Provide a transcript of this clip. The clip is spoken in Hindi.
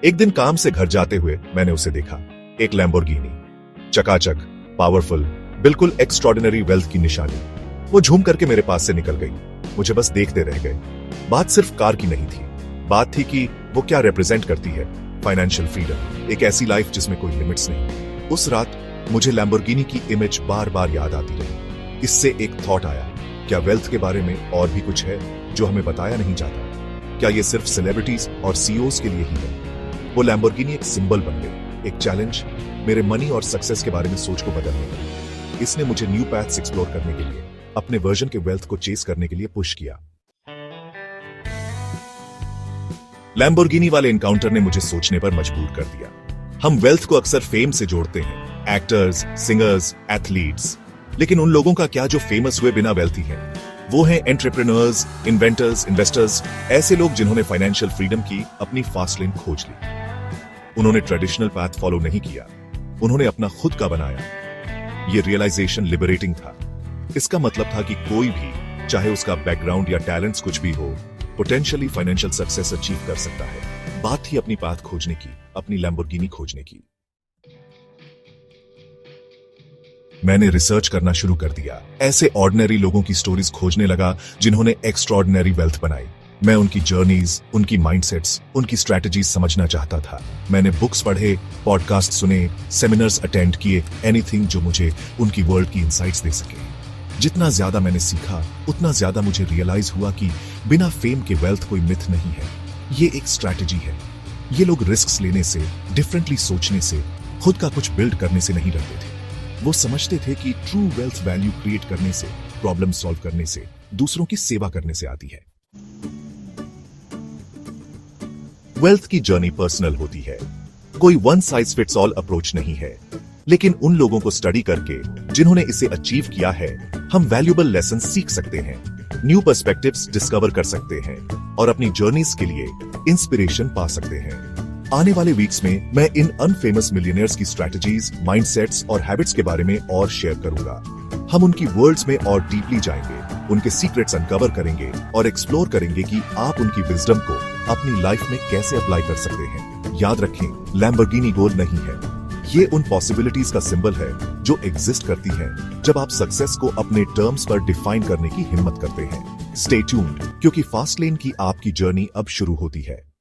एक दिन काम से घर जाते हुए मैंने उसे देखा, एक लैम्बोर्गिनी, चकाचक, पावरफुल, बिल्कुल एक्स्ट्रॉर्डिनरी वेल्थ की निशानी। वो झूम करके मेरे पास से निकल गई। मुझे बस देखते रह गए। बात सिर्फ कार की नहीं थी, बात थी कि वो क्या रिप्रेजेंट करती है। फाइनेंशियल फ्रीडम, एक ऐसी लाइफ जिसमें कोई लिमिट्स नहीं। उस रात मुझे लैम्बोर्गिनी की इमेज बार बार याद आती रही। इससे एक थॉट आया, क्या वेल्थ के बारे में और भी कुछ है जो हमें बताया नहीं जाता? क्या ये सिर्फ सेलिब्रिटीज और सीईओज के लिए ही है? वो लैम्बोर्गिनी एक सिंबल बन गई, एक चैलेंज मेरे मनी और सक्सेस के बारे में सोच को बदलने का। इसने मुझे न्यू पैथ्स एक्सप्लोर करने के लिए, अपने वर्जन के वेल्थ को चेस करने के लिए पुश किया। लैम्बोर्गिनी वाले एनकाउंटर ने मुझे सोचने पर मजबूर कर दिया। हम वेल्थ को अक्सर फेम से जोड़ते हैं, एक्टर्स, सिंगर्स, एथलीट्स, लेकिन उन लोगों का क्या जो फेमस हुए बिना वेल्थी हैं? वो हैं एंटरप्रेन्योर्स, इन्वेंटर्स, इन्वेस्टर्स, ऐसे लोग जिन्होंने फाइनेंशियल फ्रीडम की अपनी फास्ट लेन खोज ली। उन्होंने ट्रेडिशनल पाथ फॉलो नहीं किया, उन्होंने अपना खुद का बनाया। ये रियलाइजेशन लिबरेटिंग था। इसका मतलब था कि कोई भी, चाहे उसका बैकग्राउंड या टैलेंट्स कुछ भी हो, पोटेंशियली फाइनेंशियल सक्सेस अचीव कर सकता है। बात थी अपनी पाथ खोजने की, अपनी लैम्बोर्गिनी खोजने की। मैंने रिसर्च करना शुरू कर दिया। ऐसे ऑर्डिनरी लोगों की स्टोरीज खोजने लगा जिन्होंने एक्स्ट्रॉर्डिनरी वेल्थ बनाई। मैं उनकी जर्नीज, उनकी माइंडसेट्स, उनकी स्ट्रैटेजीज समझना चाहता था। मैंने बुक्स पढ़े, पॉडकास्ट सुने, सेमिनार्स अटेंड किए, एनीथिंग जो मुझे उनकी वर्ल्ड की इनसाइट्स दे सके। जितना ज्यादा मैंने सीखा, उतना ज्यादा मुझे रियलाइज हुआ कि बिना फेम के वेल्थ कोई मिथ नहीं है, ये एक स्ट्रैटेजी है। ये लोग रिस्क लेने से, डिफरेंटली सोचने से, खुद का कुछ बिल्ड करने से नहीं डरते थे। वो समझते थे कि ट्रू वेल्थ वैल्यू क्रिएट करने से, प्रॉब्लम सॉल्व करने से, दूसरों की सेवा करने से आती है। वेल्थ की जर्नी पर्सनल होती है, कोई one size fits all approach नहीं है, लेकिन उन लोगों को स्टडी करके जिन्होंने इसे अचीव किया है, हम वैल्यूएबल लेसन सीख सकते हैं, न्यू पर्सपेक्टिव्स डिस्कवर कर सकते हैं और अपनी जर्नीज के लिए इंस्पिरेशन पा सकते हैं। आने वाले वीक्स में मैं इन अनफेमस मिलियनियर्स की स्ट्रैटेजीज, माइंडसेट्स और हैबिट्स के बारे में और शेयर करूंगा। हम उनकी वर्ल्ड्स में और डीपली जाएंगे, उनके सीक्रेट्स अनकवर करेंगे और एक्सप्लोर करेंगे कि आप उनकी विजडम को अपनी लाइफ में कैसे अप्लाई कर सकते हैं। याद रखें, लैम्बोर्गिनी गोल नहीं है, ये उन पॉसिबिलिटीज का सिंबल है जो एग्जिस्ट करती हैं जब आप सक्सेस को अपने टर्म्स पर डिफाइन करने की हिम्मत करते हैं। स्टे ट्यून्ड, क्योंकि फास्ट लेन की आपकी जर्नी अब शुरू होती है।